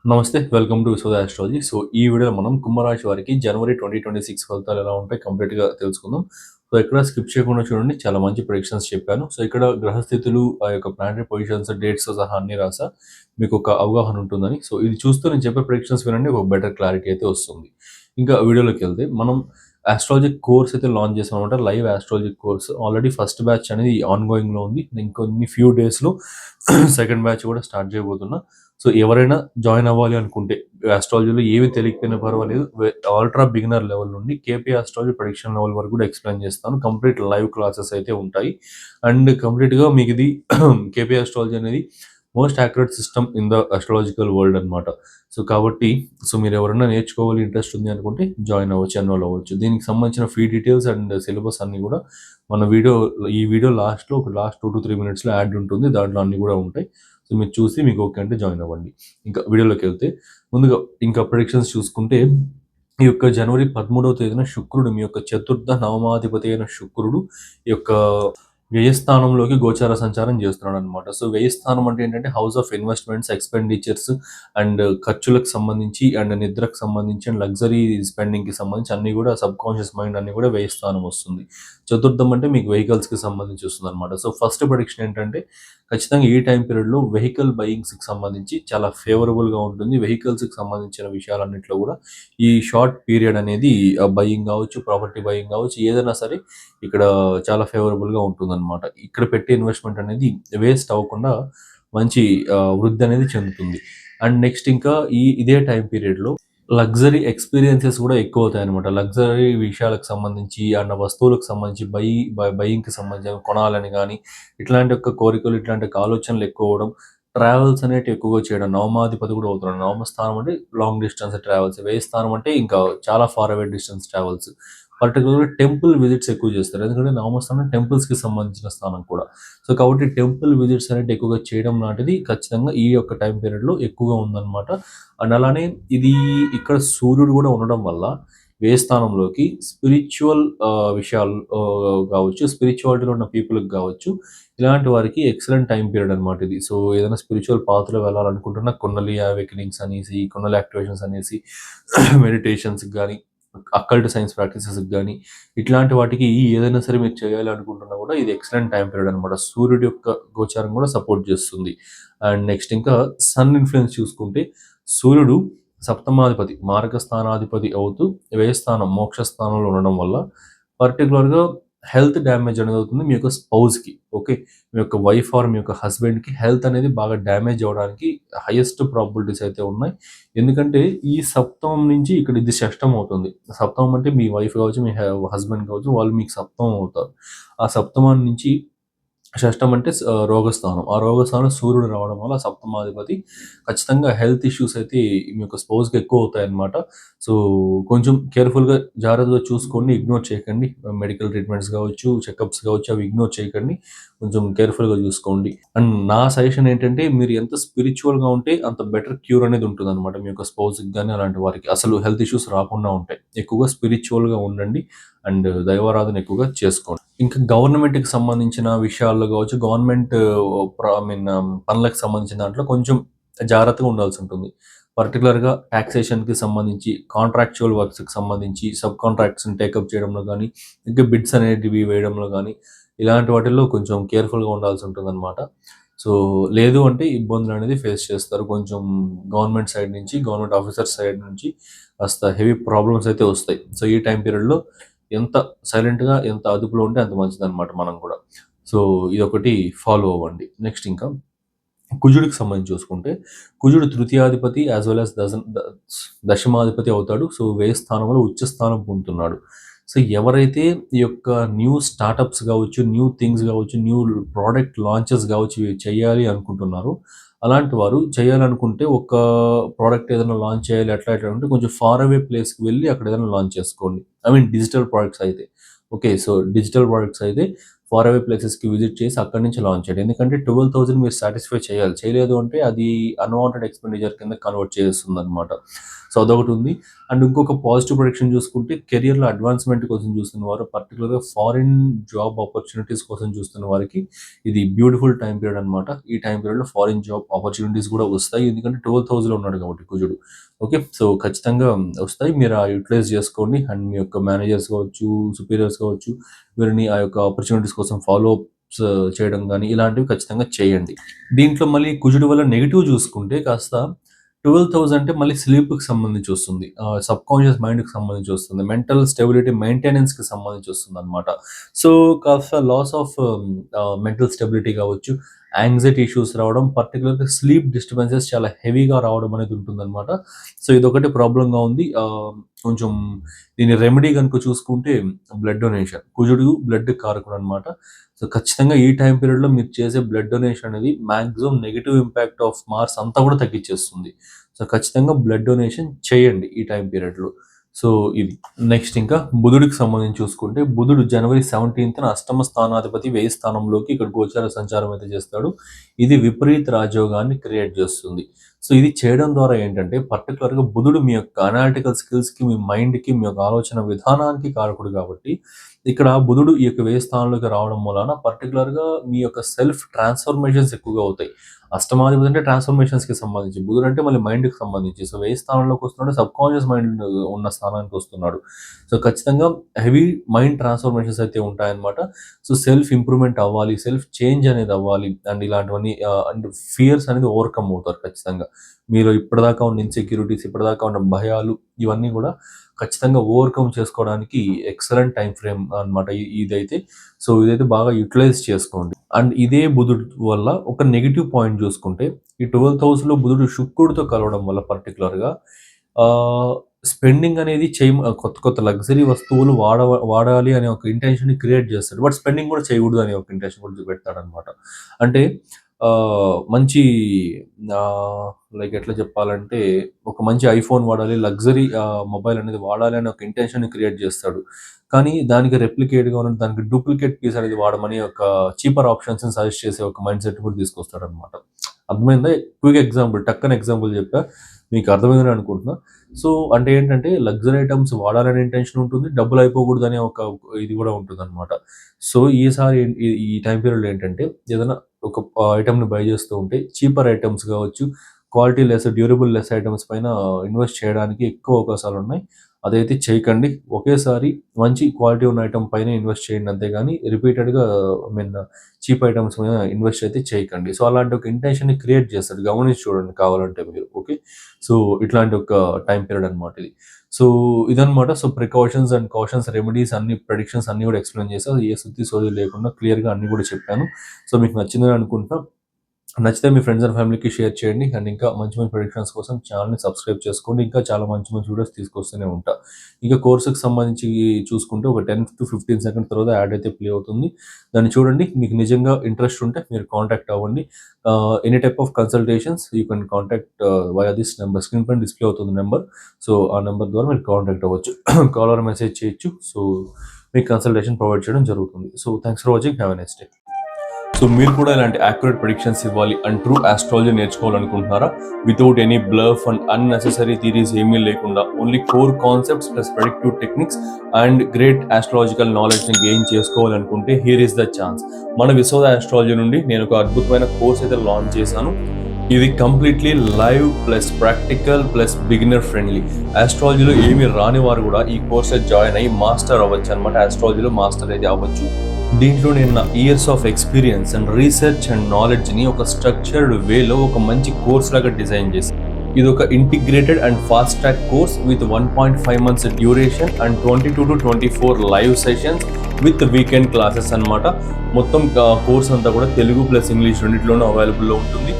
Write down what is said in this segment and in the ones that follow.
నమస్తే. Welcome to Vishwada astrology. So, ఈ వీడియోలో మనం కుంభరాశి వారికి జనవరి 2026 ఫలితాలు ఎలా ఉంటాయి కంప్లీట్‌గా తెలుసుకుందాం. సో, ఎక్కడ స్కిప్ చేయకుండా చూడండి. చాలా మంచి ప్రెడిక్షన్స్ చెప్పాను. సో, ఇక్కడ గ్రహస్థితులు, ఆ యొక్క ప్లానెటరీ పొజిషన్స్, డేట్స్‌తో సహా అన్నీ రాసా. మీకొక అవగాహన ఉంటుందని. సో, ఇది చూస్తూ నేను చెప్పే ప్రెడిక్షన్స్ వినండి. ఒక బెటర్ క్లారిటీ అయితే వస్తుంది. ఇంకా వీడియోలోకెళ్తే మనం ఆస్ట్రాలజీ కోర్స్ అయితే లాంచ్ చేసామన్నమాట. Live astrology course. Already first batch అనేది ఆన్‌గోయింగ్‌లో ఉంది. ఇంకొన్ని ఫ్యూ డేస్‌లో సెకండ్ బ్యాచ్ కూడా స్టార్ట్ చేయబోతున్నా. సో, ఎవరైనా జాయిన్ అవ్వాలి అనుకుంటే ఆస్ట్రాలజీలో ఏమి తెలియకపోయినా పర్వాలేదు. అల్ట్రా బిగినర్ లెవెల్ నుండి కేపీ ఆస్ట్రాలజీ ప్రెడిక్షన్ లెవెల్ వరకు కూడా ఎక్స్‌ప్లెయిన్ చేస్తాను. కంప్లీట్ లైవ్ క్లాసెస్ అయితే ఉంటాయి. అండ్ కంప్లీట్‌గా మీకిది కేపీ ఆస్ట్రాలజీ అనేది most accurate system in the astrological world అనమాట. సో, కాబట్టి మీరెవరైనా నేర్చుకోవాలి ఇంట్రెస్ట్ ఉంది అనుకుంటే జాయిన్ అవ్వచ్చు, ఎన్రోల్ అవ్వచ్చు. దీనికి సంబంధించిన ఫీ డీటెయిల్స్ అండ్ సిలబస్ అన్నీ కూడా మన ఈ వీడియో లాస్ట్‌లో ఒక లాస్ట్ 2-3 మినిట్స్‌లో యాడ్ ఉంటుంది. దాంట్లో అన్నీ కూడా ఉంటాయి. సో, మీరు చూసి మీకు ఓకే అంటే జాయిన్ అవ్వండి. ఇంకా వీడియోలోకెళ్తే ముందుగా ఇంకా ప్రెడిక్షన్స్ చూసుకుంటే ఈ యొక్క జనవరి 13వ తేదీన శుక్రుడు మీ యొక్క చతుర్థ నవమాధిపతి అయిన శుక్రుడు ఈ యొక్క వ్యయస్థానంలోకి గోచార సంచారం చేస్తున్నాడనమాట. సో, వ్యయస్థానం అంటే ఏంటంటే house of investments, expenditures and ఖర్చులకు సంబంధించి అండ్ నిద్రకు సంబంధించి అండ్ లగ్జరీ స్పెండింగ్‌కి సంబంధించి అన్నీ కూడా సబ్‌కాన్షియస్ మైండ్ అన్నీ కూడా వ్యయస్థానం వస్తుంది. చతుర్థం అంటే మీకు వెహికల్స్‌కి సంబంధించి వస్తుందనమాట. సో, ఫస్ట్ ప్రెడిక్షన్ ఏంటంటే ఖచ్చితంగా ఈ టైం పీరియడ్‌లో వెహికల్ బయింగ్స్‌కి సంబంధించి చాలా ఫేవరబుల్‌గా ఉంటుంది. వెహికల్స్‌కి సంబంధించిన విషయాలన్నిట్లో కూడా ఈ షార్ట్ పీరియడ్ అనేది బయింగ్ కావచ్చు, ప్రాపర్టీ బయింగ్ కావచ్చు, ఏదైనా సరే ఇక్కడ చాలా ఫేవరబుల్‌గా ఉంటుందన్నమాట. ఇక్కడ పెట్టే ఇన్వెస్ట్‌మెంట్ అనేది వేస్ట్ అవ్వకుండా మంచి వృద్ధి అనేది చెందుతుంది. అండ్ నెక్స్ట్ ఇంకా ఇదే టైం పీరియడ్‌లో లగ్జరీ ఎక్స్‌పీరియన్సెస్ కూడా ఎక్కువవుతాయన్నమాట. లగ్జరీ విషయాలకు సంబంధించి అండ్ వస్తువులకు సంబంధించి బయింగ్‌కి సంబంధించి కొనాలని గాని, ఇట్లాంటి యొక్క కోరికలు, ఇట్లాంటి యొక్క ఆలోచనలు ఎక్కువవ్వడం, ట్రావెల్స్ అనేటివి ఎక్కువగా చేయడం. నవమాధిపతి కూడా అవుతున్నాడు. నవమ స్థానం అంటే లాంగ్ డిస్టెన్స్ ట్రావెల్స్. వ్యయ స్థానం అంటే ఇంకా చాలా ఫార్ అవే డిస్టెన్స్ ట్రావెల్స్. పర్టిక్యులర్‌గా టెంపుల్ విజిట్స్ ఎక్కువ చేస్తారు. ఎందుకంటే నవమ స్థానం టెంపుల్స్‌కి సంబంధించిన స్థానం కూడా. సో, కాబట్టి టెంపుల్ విజిట్స్ అనేటివి ఎక్కువగా చేయడం లాంటిది ఖచ్చితంగా ఈ యొక్క టైం పీరియడ్‌లో ఎక్కువగా ఉందన్నమాట. అండ్ అలానే ఇది ఇక్కడ సూర్యుడు కూడా ఉండడం వల్ల వ్యయ స్థానంలోకి స్పిరిచ్యువల్ విషయాలు కావచ్చు, స్పిరిచువాలిటీలో ఉన్న పీపుల్‌కి కావచ్చు, ఇలాంటి వారికి ఎక్సలెంట్ టైమ్ పీరియడ్ అనమాట ఇది. సో, ఏదైనా స్పిరిచువల్ పాత్‌లో వెళ్ళాలనుకుంటున్న కుండలి అవేకెనింగ్స్ అనేసి, కుండలి యాక్టివేషన్స్ అనేసి, మెడిటేషన్స్‌కి గాని, అకల్ట్ సైన్స్ ప్రాక్టీసెస్‌కి గాని, ఇట్లాంటి వాటికి ఏదైనా సరే మీరు చేయాలి అనుకుంటున్నా కూడా ఇది ఎక్సలెంట్ టైమ్ పీరియడ్ అనమాట. సూర్యుడి యొక్క గోచారం కూడా సపోర్ట్ చేస్తుంది. అండ్ నెక్స్ట్ ఇంకా సన్ ఇన్‌ఫ్లుయెన్స్ చూసుకుంటే సూర్యుడు సప్తమాధిపతి, మారక స్థానాధిపతి అవుతూ వ్యయస్థానం, మోక్ష స్థానంలో ఉండడం వల్ల పర్టిక్యులర్‌గా హెల్త్ డ్యామేజ్ అనేది అవుతుంది మీ యొక్క స్పౌస్‌కి. ఓకే. మీ యొక్క వైఫ్ ఆర్ మీ యొక్క హస్బెండ్‌కి హెల్త్ అనేది బాగా డ్యామేజ్ అవ్వడానికి హైయెస్ట్ ప్రాబబిలిటీస్ అయితే ఉన్నాయి. ఎందుకంటే ఈ సప్తమం నుంచి ఇక్కడ ఇది షష్టం అవుతుంది. సప్తమం అంటే మీ వైఫ్ కావచ్చు, మీ హస్బెండ్ కావచ్చు, వాళ్ళు మీకు సప్తమం అవుతారు. ఆ సప్తమం నుంచి షష్టం అంటే రోగస్థానం. ఆ రోగస్థానంలో సూర్యుడు రావడం వల్ల సప్తమాధిపతి ఖచ్చితంగా హెల్త్ ఇష్యూస్ అయితే మీ యొక్క స్పౌస్‌కి ఎక్కువవుతాయన్నమాట. సో, కొంచెం కేర్‌ఫుల్‌గా జాగ్రత్తగా చూసుకోండి. ఇగ్నోర్ చేయకండి. మెడికల్ ట్రీట్మెంట్స్ కావచ్చు, చెకప్స్ కావచ్చు అవి ఇగ్నోర్ చేయకండి. కొంచెం కేర్‌ఫుల్‌గా చూసుకోండి. అండ్ నా సజెషన్ ఏంటంటే మీరు ఎంత స్పిరిచ్యువల్‌గా ఉంటే అంత బెటర్ క్యూర్ అనేది ఉంటుందన్నమాట. మీ యొక్క స్పౌస్‌కి గాని అలాంటి వారికి. అసలు హెల్త్ ఇష్యూస్ రాకుండా ఉంటాయి. ఎక్కువగా స్పిరిచ్యువల్‌గా ఉండండి. అండ్ దైవారాధన ఎక్కువగా చేసుకోండి. ఇంకా గవర్నమెంట్‌కి సంబంధించిన విషయాల్లో గావచ్చు, గవర్నమెంట్ పనులకు సంబంధించిన దాంట్లో కొంచెం జాగ్రత్తగా ఉండాల్సుంటుంది. పర్టిక్యులర్‌గా టాక్సేషన్‌కి సంబంధించి, కాంట్రాక్చువల్ వర్క్స్‌కి సంబంధించి, సబ్ కాంట్రాక్ట్స్‌ని టేకప్ చేయడంలో గానీ, ఇంకా బిడ్స్ అనేటివి వేయడంలో గానీ, ఇలాంటి వాటిల్లో కొంచెం కేర్‌ఫుల్‌గా ఉండాల్సుంటుందనమాట. సో, లేదు అంటే ఇబ్బందులనేది ఫేస్ చేస్తారు. కొంచెం గవర్నమెంట్ సైడ్ నుంచి, గవర్నమెంట్ ఆఫీసర్స్ సైడ్ నుంచి కాస్త హెవీ ప్రాబ్లమ్స్ అయితే వస్తాయి. సో, ఈ టైం పీరియడ్‌లో ఎంత సైలెంట్‌గా, ఎంత అదుపులో ఉంటే అంత మంచిదనమాట మనం కూడా. సో, ఇదొకటి ఫాలో అవ్వండి. నెక్స్ట్ ఇంకా కుజుడికి సంబంధించి చూసుకుంటే, కుజుడు తృతీయాధిపతి యాస్ వెల్ యాస్ దశమాధిపతి అవుతాడు. సో, వ్యయ స్థానంలో ఉచ్చ స్థానం పొందుతున్నాడు. సో, ఎవరైతే ఈ యొక్క న్యూ స్టార్టప్స్ గావచ్చు, న్యూ థింగ్స్ గావచ్చు, న్యూ ప్రొడక్ట్ లాంచెస్ గావచ్చు ఇవి చేయాలి అనుకుంటున్నారో, అలాంటి వారు చేయాలనుకుంటే ఒక ప్రొడక్ట్ ఏదైనా లాంచ్ చేయాలి అట్లా ఇట్లా అంటే కొంచెం ఫార్ అవే ప్లేస్‌కి వెళ్లి అక్కడ ఏదైనా లాంచ్ చేసుకోండి. ఐ మీన్ డిజిటల్ ప్రొడక్ట్స్ అయితే. ఓకే. సో, డిజిటల్ ప్రొడక్ట్స్ అయితే ఫార్ అవే ప్లేసెస్కి విజిట్ చేసి అక్కడి నుంచి లాంచ్ చేయండి. ఎందుకంటే 12,000 మీరు సాటిస్ఫై చేయాలి. చేయలేదు అంటే అది అన్వాంటెడ్ ఎక్స్పెండిచర్ కింద కన్వర్ట్ చేస్తుంది అనమాట. సో అదొకటి ఉంది. అండ్ ఇంకొక పాజిటివ్ ప్రొడిక్షన్ చూసుకుంటే కెరియర్లో అడ్వాన్స్మెంట్ కోసం చూస్తున్న వారు, పర్టికులర్గా ఫారిన్ జాబ్ ఆపర్చునిటీస్ కోసం చూస్తున్న వారికి ఇది బ్యూటిఫుల్ టైం పీరియడ్ అనమాట. ఈ టైం పీరియడ్లో ఫారిన్ జాబ్ ఆపర్చునిటీస్ కూడా వస్తాయి. ఎందుకంటే 12,000 ఉన్నాడు కాబట్టి కుజుడు. ఓకే, సో ఖచ్చితంగా వస్తాయి. మీరు ఆ యూటిలైజ్ చేసుకోండి. అండ్ మీ యొక్క మేనేజర్స్ కావచ్చు, సుపీరియర్స్ కావచ్చు, వీరిని ఆ యొక్క ఆపర్చునిటీస్ కోసం ఫాలో అప్స్ చేయడం కానీ ఇలాంటివి ఖచ్చితంగా చేయండి. దీంట్లో మళ్ళీ కుజుడు వల్ల నెగిటివ్ చూసుకుంటే కాస్త 12,000 అంటే మళ్ళీ స్లీప్కి సంబంధించి వస్తుంది, సబ్కాన్షియస్ మైండ్కి సంబంధించి వస్తుంది, మెంటల్ స్టెబిలిటీ మెయింటెనెన్స్కి సంబంధించి వస్తుంది అనమాట. సో కాస్త లాస్ ఆఫ్ మెంటల్ స్టెబిలిటీ కావచ్చు, యాంగ్జైటీ ఇష్యూస్ రావడం, పర్టికులర్గా స్లీప్ డిస్టర్బెన్సెస్ చాలా హెవీగా రావడం అనేది ఉంటుందన్నమాట. సో ఇదొకటి ప్రాబ్లంగా ఉంది. కొంచెం దీని రెమెడీ కనుక చూసుకుంటే బ్లడ్ డొనేషన్. కుజుడు బ్లడ్ కారకుడు అనమాట. సో ఖచ్చితంగా ఈ టైం పీరియడ్లో మీరు చేసే బ్లడ్ డొనేషన్ అనేది maximum negative impact of Mars అంతా కూడా తగ్గించేస్తుంది. సో ఖచ్చితంగా బ్లడ్ డొనేషన్ చేయండి ఈ టైం పీరియడ్లో. సో ఇది నెక్స్ట్ ఇంకా బుధుడికి సంబంధించి చూసుకుంటే బుధుడు జనవరి 17న అష్టమ స్థానాధిపతి 1000 స్థానంలోకి ఇక్కడ గోచార సంచారం అయితే చేస్తాడు. ఇది విపరీత రాజయోగాన్ని క్రియేట్ చేస్తుంది. సో ఇది చేయడం ద్వారా ఏంటంటే పర్టికులర్గా బుధుడు మీ యొక్క అనాలిటికల్ స్కిల్స్కి, మీ మైండ్కి, మీ యొక్క ఆలోచన విధానానికి కారకుడు కాబట్టి ఇక్కడ బుధుడు ఈ యొక్క 1000 స్థానంలోకి రావడం వలన పర్టికులర్గా మీ యొక్క సెల్ఫ్ ట్రాన్స్ఫర్మేషన్స్ ఎక్కువగా అవుతాయి. అష్టమాధిపతి అంటే ట్రాన్స్ఫర్మేషన్స్కి సంబంధించి, బుధుడు అంటే మళ్ళీ మైండ్కి సంబంధించి. సో 1000 స్థానంలోకి వస్తున్నాడు, సబ్ కాన్షియస్ మైండ్ ఉన్న స్థానానికి వస్తున్నాడు. సో ఖచ్చితంగా హెవీ మైండ్ ట్రాన్స్ఫర్మేషన్స్ అయితే ఉంటాయన్నమాట. సో సెల్ఫ్ ఇంప్రూవ్మెంట్ అవ్వాలి, సెల్ఫ్ చేంజ్ అనేది అవ్వాలి, అండ్ ఇలాంటివన్నీ అండ్ ఫియర్స్ అనేది ఓవర్కమ్ అవుతారు ఖచ్చితంగా. మీరు ఇప్పటిదాకా ఉన్న ఇన్సెక్యూరిటీస్, ఇప్పటిదాకా ఉన్న భయాలు, ఇవన్నీ కూడా ఖచ్చితంగా ఓవర్కమ్ చేసుకోవడానికి ఎక్సలెంట్ టైం ఫ్రేమ్ అనమాట ఇదైతే. సో ఇదైతే బాగా యూటిలైజ్ చేసుకోండి. అండ్ ఇదే బుధుడు వల్ల ఒక నెగిటివ్ పాయింట్ చూసుకుంటే ఈ 12,000లో బుధుడు శుక్రుడితో కలవడం వల్ల పర్టికులర్గా స్పెండింగ్ అనేది కొత్త కొత్త లగ్జరీ వస్తువులు వాడాలి అనే ఒక ఇంటెన్షన్ క్రియేట్ చేస్తాడు. బట్ స్పెండింగ్ కూడా చేయకూడదు అనే ఒక ఇంటెన్షన్ కూడా చూపెడతాడు అనమాట. అంటే మంచి లైక్ ఎట్లా చెప్పాలంటే ఒక మంచి ఐఫోన్ వాడాలి, లగ్జరీ మొబైల్ అనేది వాడాలి అనే ఒక ఇంటెన్షన్ క్రియేట్ చేస్తాడు. కానీ దానికి రెప్లికేట్గా ఉన్న దానికి డూప్లికేట్ పీస్ అనేది వాడమని ఒక చీపర్ ఆప్షన్స్ సజెస్ట్ చేసే ఒక మైండ్ సెట్ కూడా తీసుకొస్తాడు అనమాట. అర్థమైందా? క్విక్ ఎగ్జాంపుల్, టక్కన ఎగ్జాంపుల్ చెప్పా, మీకు అర్థమైందని అనుకుంటున్నా. సో అంటే ఏంటంటే లగ్జరీ ఐటమ్స్ వాడాలనే ఇంటెన్షన్ ఉంటుంది, డబ్బులు అయిపోకూడదు అనే ఒక ఇది కూడా ఉంటుంది అనమాట. సో ఈసారి ఈ టైం పీరియడ్లో ఏంటంటే ఏదైనా ఒక ఐటమ్ని బై చేస్తూ ఉంటే చీపర్ ఐటమ్స్ కావచ్చు, quality less, durable less items పైన ఇన్వెస్ట్ చేయడానికి ఎక్కువ అవకాశాలు ఉన్నాయి. అదైతే చేయకండి. ఒకేసారి మంచి క్వాలిటీ ఉన్న ఐటమ్ పైన ఇన్వెస్ట్ చేయండి, అంతేగాని రిపీటెడ్గా చీప్ ఐటమ్స్ మీద ఇన్వెస్ట్ అయితే చేయకండి. సో అలాంటి ఒక ఇంటెన్షన్ని క్రియేట్ చేస్తాడు, గమనించి చూడండి కావాలంటే మీరు. ఓకే, సో ఇట్లాంటి ఒక టైం పీరియడ్ అనమాట ఇది. సో ఇదనమాట. So precautions and cautions, remedies, అన్ని ప్రెడిక్షన్స్ అన్ని కూడా ఎక్స్ప్లెయిన్ చేస్తాను. ఏ సుత్తి సోది లేకుండా క్లియర్గా అన్ని కూడా చెప్పాను. సో మీకు నచ్చిందని అనుకుంటా. నచ్చితే మీ ఫ్రెండ్స్ అండ్ ఫ్యామిలీకి షేర్ చేయండి. అండ్ ఇంకా మంచి మంచి ప్రెడిక్షన్స్ కోసం ఛానల్ని సబ్స్క్రైబ్ చేసుకోండి. ఇంకా చాలా మంచి మంచి వీడియోస్ తీసుకొస్తూనే ఉంటా. ఇంకా కోర్సుకి సంబంధించి చూసుకుంటే ఒక 10 to 15 సెకండ్స్ తర్వాత యాడ్ అయితే ప్లే అవుతుంది, దాన్ని చూడండి. మీకు నిజంగా ఇంట్రెస్ట్ ఉంటే మీరు కాంటాక్ట్ అవ్వండి. Any type of consultations you can contact via this number, screen పైన డిస్ప్లే అవుతుంది నెంబర్. సో ఆ నెంబర్ ద్వారా మీరు కాంటాక్ట్ అవ్వచ్చు, కాల్ ఆర్ మెసేజ్ చేయొచ్చు. సో మీకు కన్సల్టేషన్ ప్రొవైడ్ చేయడం జరుగుతుంది. So thanks for watching, have a nice day. So మీరు కూడా ఇలాంటి యాక్యురేట్ ప్రెడిక్షన్స్ ఇవ్వాలి అండ్ ట్రూ ఆస్ట్రాలజీ నేర్చుకోవాలనుకుంటున్నారా? Without any bluff and unnecessary theories ఏమీ లేకుండా only core concepts plus predictive techniques and great astrological నాలెడ్జ్ని గెయిన్ చేసుకోవాలనుకుంటే హియర్ ఇస్ ద ఛాన్స్. మన విశ్వద ఆస్ట్రాలజీ నుండి నేను ఒక అద్భుతమైన కోర్స్ అయితే లాంచ్ చేశాను. ఇది completely live plus practical plus beginner friendly. ఆస్ట్రాలజీలో ఏమీ రాని వారు కూడా ఈ కోర్స్ జాయిన్ అయ్యి మాస్టర్ అవ్వచ్చు అనమాట. ఆస్ట్రాలజీలో మాస్టర్ అయితే అవ్వచ్చు. దీంట్లో నేను నా years of experience and research and నాలెడ్జ్ని ఒక స్ట్రక్చర్డ్ వేలో ఒక మంచి కోర్స్ లాగా డిజైన్ చేశాను. ఇది ఒక integrated and fast track course with 1.5 months duration and 22 to 24 live sessions with weekend classes అనమాట. మొత్తం కోర్స్ అంతా కూడా తెలుగు ప్లస్ ఇంగ్లీష్ రెండింటిలోనూ అవైలబుల్లో ఉంటుంది.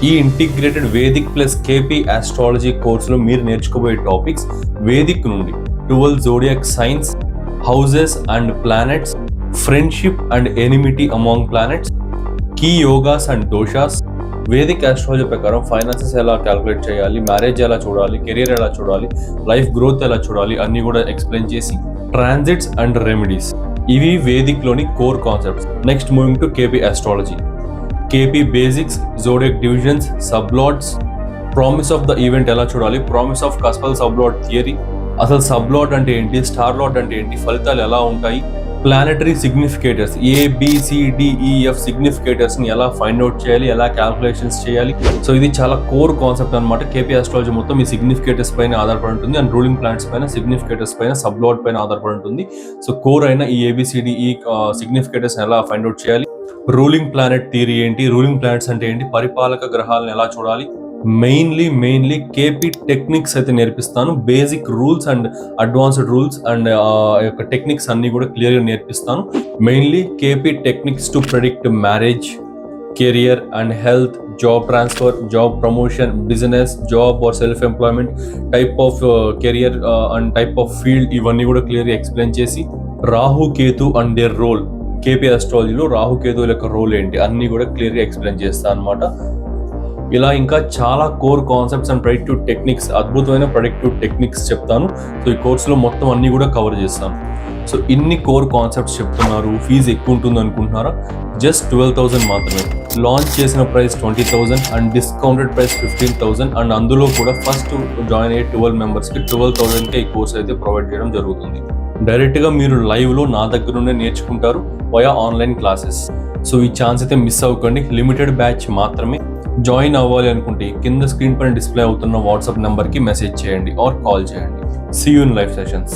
ఈ integrated Vedic plus KP astrology కోర్సులో మీరు నేర్చుకోబోయే టాపిక్స్ వేదిక్ నుండి 12 zodiac signs, houses and planets, friendship and enmity among planets, key yogas and doshas, Vedic astrology ప్రకారం ఫైనాన్సెస్ ఎలా క్యాలిక్యులేట్ చేయాలి, మ్యారేజ్ ఎలా చూడాలి, కెరీర్ ఎలా చూడాలి, లైఫ్ గ్రోత్ ఎలా చూడాలి అన్నీ కూడా ఎక్స్ప్లెయిన్ చేసి ట్రాన్సిట్స్ అండ్ రెమెడీస్, ఇవి వేదిక్లోని core concepts. Next moving to KP astrology. KP basics, zodiac divisions, sublords, promise of the event ఎలా చూడాలి, promise of cuspal sublord theory, అసలు సబ్లాట్ అంటే ఏంటి, స్టార్ లాట్ అంటే ఏంటి, ఫలితాలు ఎలా ఉంటాయి, ప్లానెటరీ సిగ్నిఫికేటర్స్ ABCDEF సిగ్నిఫికేటర్స్ ని ఎలా ఫైండ్ అవుట్ చేయాలి, ఎలా క్యాల్కులేషన్స్ చేయాలి. సో ఇది చాలా కోర్ కాన్సెప్ట్ అనమాట. కేపీ ఆస్ట్రాలజీ మొత్తం ఈ సిగ్నిఫికేటర్స్ పైన ఆధారపడి ఉంటుంది అండ్ రూలింగ్ ప్లానెట్స్ పైన, సిగ్నిఫికేటర్స్ పైన, సబ్లాట్ పైన ఆధారపడి ఉంటుంది. సో కోర్ అయిన ఈ ABCDE సిగ్నిఫికేటర్స్ ఎలా ఫైండ్ అవుట్ చేయాలి, రూలింగ్ ప్లానెట్ థియరీ ఏంటి, రూలింగ్ ప్లానెట్స్ అంటే ఏంటి, పరిపాలక గ్రహాలను ఎలా చూడాలి, మెయిన్లీ కేపీ టెక్నిక్స్ అయితే నేర్పిస్తాను. Basic rules and advanced rules and యొక్క టెక్నిక్స్ అన్ని కూడా క్లియర్గా నేర్పిస్తాను. Mainly KP techniques to predict marriage, career and health, job transfer, job promotion, business, job or self employment, type of career and type of field, ఇవన్నీ కూడా క్లియర్గా explain చేసి, Rahu Ketu and their role, కేపీ ఆస్ట్రాలజీలో రాహు కేతువుల యొక్క రోల్ ఏంటి అన్ని కూడా క్లియర్గా ఎక్స్ప్లెయిన్ చేస్తాను అనమాట. ఇలా ఇంకా చాలా core concepts and predictive techniques, అద్భుతమైన ప్రెడిక్టివ్ టెక్నిక్స్ చెప్తాను. సో ఈ కోర్సులో మొత్తం అన్ని కూడా కవర్ చేస్తాను. సో ఇన్ని కోర్ కాన్సెప్ట్స్ చెప్తున్నారు, ఫీజు ఎక్కువ ఉంటుంది అనుకుంటున్నారా? జస్ట్ 12,000 మాత్రమే. లాంచ్ చేసిన price 20,000 and discounted price 15,000 and అందులో కూడా ఫస్ట్ జాయిన్ అయ్యే 12 మెంబర్స్కి 12,000కే ఈ కోర్స్ అయితే ప్రొవైడ్ చేయడం జరుగుతుంది. డైరెక్ట్గా మీరు లైవ్లో నా దగ్గరుండే నేర్చుకుంటారు వయా ఆన్లైన్ క్లాసెస్. సో ఈ ఛాన్స్ అయితే మిస్ అవ్వకండి. లిమిటెడ్ బ్యాచ్ మాత్రమే. జాయిన్ అవ్వాలి అనుకుంటే కింద స్క్రీన్ పైన డిస్ప్లే అవుతున్న వాట్సాప్ నెంబర్కి మెసేజ్ చేయండి ఆర్ కాల్ చేయండి. See you in live sessions.